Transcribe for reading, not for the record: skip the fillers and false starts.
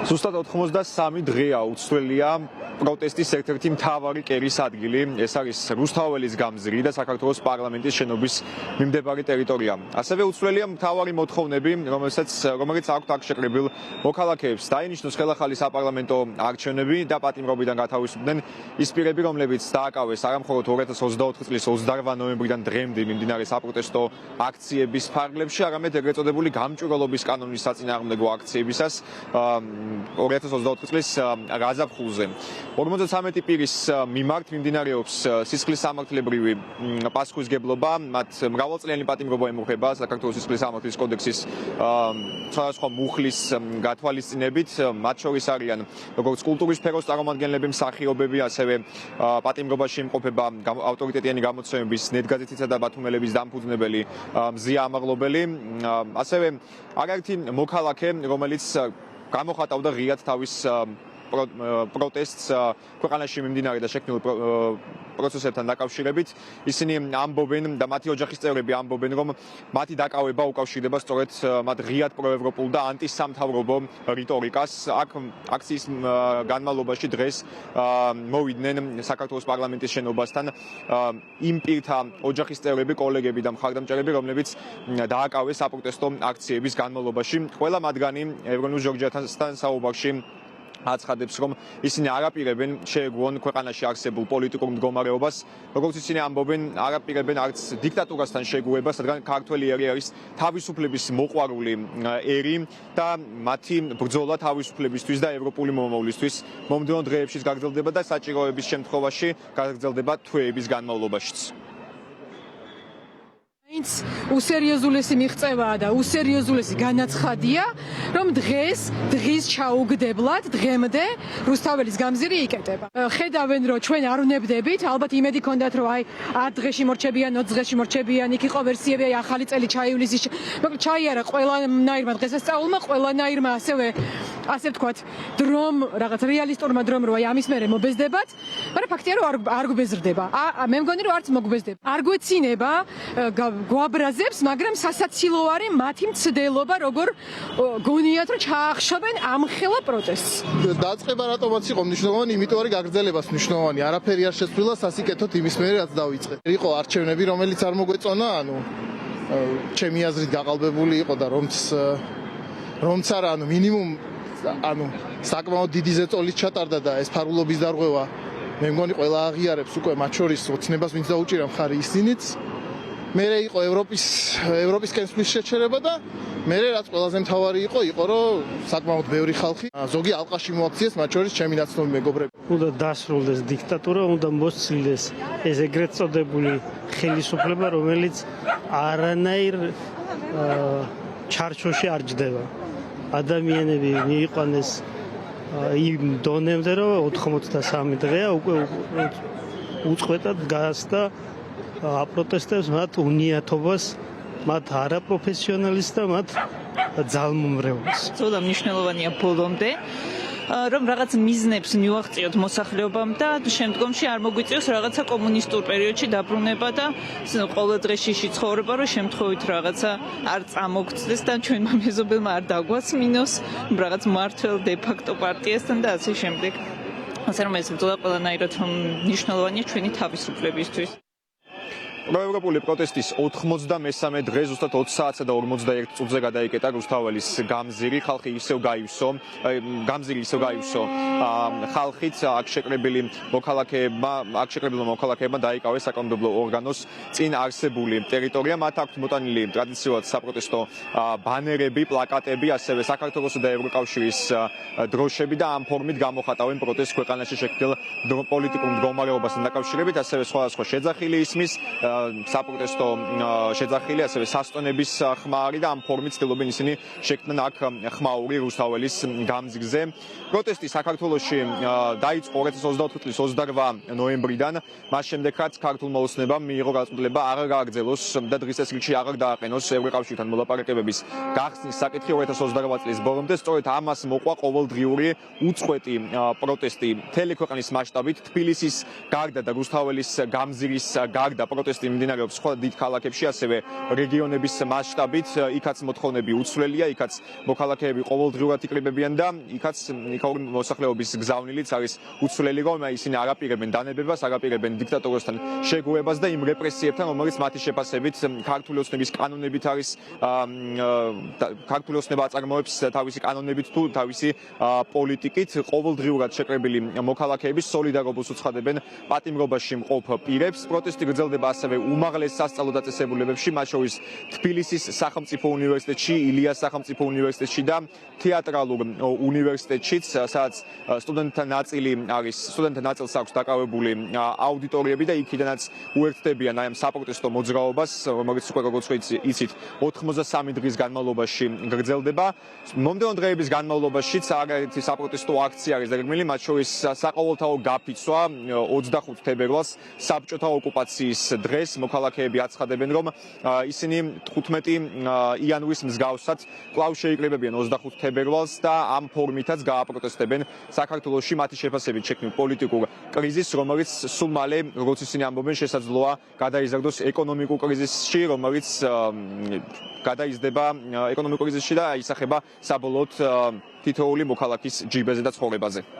ზუსტად 83 დღეა უცვლელია პროტესტის ერთ-ერთი მთავარი კერის ადგილი. ეს არის რუსთაველის გამზირი და საქართველოს პარლამენტის შენობის მიმდებარე ტერიტორია. ასევე უცვლელია მთავარი მოთხოვნები, რომელიც აქვთ აქ შეკრებილ მოქალაქეებს. დაინიშნოს ხელახალი საპარლამენტო არჩევნები და პატიმრობიდან გათავისუფლდნენ ის პირები, რომლებიც დააკავეს არა მხოლოდ 2024 წლის 28 ნოემბრიდან დღემდე მიმდინარე საპროტესტო აქციების ფარგლებში, არამედ ეგრეთ წოდებული გამჭვირვალობის კანონის საწინააღმდეგო აქციებისას 2024 წლის გაზაფხულზე. 53 პირის მიმართ მიმდინარეობს სისხლის სამართლებრივი პასუხისგებლობა, მათ მრავალწლიანი პატიმრობა ემუქრება საქართველოს სისხლის სამართლის კოდექსის სხვადასხვა მუხლის გათვალისწინებით, მათ შორის არიან როგორც კულტურის სფეროს წარმომადგენლები, მსახიობები, ასევე პატიმრობაში იმყოფება ავტორიტეტიანი გამოცემების ნეტგაზეთისა და ბათუმელების დამფუძნებელი მზია ამაღლობელი, ასევე არაერთი მოქალაქე, რომელიც გამოხატავდა ღიად თავის პროტესტს ქვეყანაში მიმდინარე და შექმნილ პროცესებთან დაკავშირებით. ისინი ამბობენ და მათი ოჯახის წევრები ამბობენ, რომ მათი დაკავება უკავშირდება სწორედ მათ ღიად პროევროპულ და ანტისამთავრობო რიტორიკას. აქ აქციის განმავლობაში დღეს მოვიდნენ საქართველოს პარლამენტის შენობასთან იმ პირთა ოჯახის წევრები, კოლეგები და მხარდამჭერები, რომლებიც დააკავეს საპროტესტო აქციების განმავლობაში. ყველა მათგანი ევრონუს ჯორჯიასთან საუბარში აცხადებს, რომ ისინი არ აპირებენ შეეგუონ ქვეყანაში არსებულ პოლიტიკურ მდგომარეობას, როგორც ისინი ამბობენ, არ აპირებენ არც დიქტატურასთან შეგუებას, რადგან ქართველი ერი არის თავისუფლების მოყვარული ერი და მათი ბრძოლა თავისუფლებისთვის და ევროპული მომავლისთვის მომდევნო დღეებშიც გაგრძელდება და საჭიროების შემთხვევაში გაგრძელდება თვეების განმავლობაშიც. უსერიოზულესი მიღწევაა და უსერიოზულესი განაცხადია, რომ დღის ჩაუგდებლად დღემდე რუსთაველის გამზირი იკეტება. ხედავენ, რომ ჩვენ არ ვნებდებით, ალბათ იმედი ქონდათ, რომ აი 10 დღეში მორჩებიან, 20 დღეში მორჩებიან, იქ იყო ვერსიები, აი ახალი წელი ჩაივლის, მაგრამ ჩაიარა ყველანაირმა დღესასწაულმა, ყველანაირმა ასე ვთქვათ, დრომ, რაღაც რეალისტურმა დრომ, რომ აი ამის მერე მობეზდებათ, მაგრამ ფაქტია, რომ არ გვბეზრდება. მე მგონი, რომ არც მოგბეზდება. არ გვეცინება გვაბრაზებს, მაგრამ სასაცილო არის მათი მცდელობა, როგორ გონიათ, რომ ჩაახშობენ ამხელა პროტესტს. დაწყება რატომაც იყო მნიშვნელოვანი, იმიტომ არის გაგრძელებას მნიშვნელოვანი. არაფერი არ შეცვლილა სასიკეთოდ იმის მერე, რაც დავიწყე. იყო არჩევნები, რომელიც არ მოგვეწონა, ჩემი აზრით გაყალბებული იყო და რომც არა, მინიმუმ საკმაოდ დიდი ზეწოლით ჩატარდა და ეს ფარულობის დარღვევა მე მგონი ყველა აღიარებს უკვე მათ შორის ოცნებას, ვინც დაუჭირა მხარი ისინიც. მერე იყო ევროპის კენსმის შეჩერება და მერე რაც ყველაზე მთავარი იყო, რომ საკმაოდ ბევრი ხალხი ზოგი ალყაში მოაქციეს, მათ შორის ჩემი ნაცნობი მეგობრები. უნდა დასრულდეს დიქტატურა, უნდა მოსცილდეს ეს ეგრეთ წოდებული ხელისუფლება, რომელიც არანაირ ჩარჩოში არ ჯდება. ადამიანები მიიყვანეს იმ დონემდე, რომ 83 დღეა უკვე უწყვეტად გასდა აპროტესტებს მათ უნიათობას, მათ არაპროფესიონალიზმს და მათ ძალმომრევლობას. ცოტა მნიშვნელოვანია ბოლომდე, რომ რაღაც მიზნებს მივაღწიოთ მოსახლეობამ და შემდგომში არ მოგვიწევს რაღაცა კომუნისტურ პერიოდში დაბრუნება და ყოველ დღეში ცხოვრება, რომ შემთხვევით რაღაცა არ წამოგწდეს და ჩვენმა მეზობელმა არ დაგვასმინოს რაღაც მმართველ დე-ფაქტო პარტიასთან და ასე შემდეგ. ასე რომ ეს ბრძოლა ყველანაირად მნიშვნელოვანია ჩვენი თავისუფლებისთვის. პროევროპული პროტესტის 93 დღე ზუსტად 20 საათსა და 41 წუთზე გადაიკეტა რუსთაველის გამზირი. ხალხი ისევ გაივსო, გამზირი ისევ გაივსო. ხალხით აქ შეკრებილი მოქალაქეებმა დაიკავეს საკანონმდებლო ორგანოს წინ არსებული ტერიტორია. მათ აქვთ მოტანილი ტრადიციულად საპროტესტო ბანერები, პლაკატები, ასევე საქართველოსა და ევროკავშირის დროშები და ამ ფორმით გამოხატავენ პროტესტს ქვეყანაში შექმნილ პოლიტიკურ მდგომარეობასთან დაკავშირებით, ასევე სხვადასხვა შეძახილი ისმის საპროტესტო შეძახილი, ასევე სასტონების ხმარი და ამ ფორმით ცდილობენ ისინი შექმნან აქ ხმაური რუსთაველის გამზირზე. პროტესტი საქართველოში დაიწყო 2024 წლის 28 ნოემბრიდან, მას შემდეგ რაც ქართულმა ოცნებამ მიიღო გადაწყვეტილება აღარ გააგრძელოს და დღის წესრიგში აღარ დააყენოს ევროკავშირთან მოლაპარაკებების გახსნის საკითხი 2028 წლის ბოლომდე. სწორედ ამას მოყვა ყოველდღიური უწყვეტი პროტესტი მთელი ქვეყნის მასშტაბით. თბილისის გარდა და რუსთაველის გამზირის გარდა პროტესტი მიმდინარეობს სხვა დიდ ქალაქებში, ასევე რეგიონების მასშტაბით, იქაც მოთხოვნები უცვლელია, იქაც მოქალაქეები ყოველდღიურად იკრიბებიან და იქაც მოსახლეობის გზავნილიც არის უცვლელი, რომ ისინი არაპირებენ დანებებას, არაპირებენ დიქტატოროსთან შეგუებას და იმ რეპრესიებთან, რომელიც მათი შეფასებით ქართული ოცნების კანონებით არის ქართული ოცნება აწარმოებს თავისი კანონებით თუ თავისი პოლიტიკით ყოველდღიურად შეკრებილი მოქალაქეების სოლიდარობას უცხადებენ პატიმრობაში მყოფ პირებს. პროტესტი გრძელდება ასევე უმაღლეს სასწავლო დაწესებულებებში, მათ შორის თბილისის სახელმწიფო უნივერსიტეტში, ილიას სახელმწიფო უნივერსიტეტში და თეატრალურ უნივერსიტეტშიც, სადაც სტუდენტთა ნაწილს აქვს დაკავებული აუდიტორიები და იქიდანაც უერთდებიან აი ამ საპროტესტო მოძრაობას, რომელიც უკვე როგორც იცით 93 დღის განმავლობაში გრძელდება. მომდევნო დღეების განმავლობაშიც არაერთი საპროტესტო აქცია არის დაგეგმილი, მათ შორის საყოველთაო გაფიცვა 25 თებერვალს საბჭოთა ოკუპაციის დღეს მოქალაქეები აცხადებენ, რომ ისინი 15 იანვრის მსგავსად კვლავ შეიკრიბებიან 25 თებერვალს და ამ ფორმითაც გააპროტესტებენ საქართველოში მათი შეფასებით შექმნილ პოლიტიკურ კრიზისს, რომელიც სულ მალე, როგორც ისინი ამბობენ, შესაძლოა გადაიზარდოს ეკონომიკურ კრიზისში, რომელიც გადაიზრდება ეკონომიკურ კრიზისში და აისახება საბოლოოდ თითოეული მოქალაქის ჯიბეზე და ცხოვრებაზე.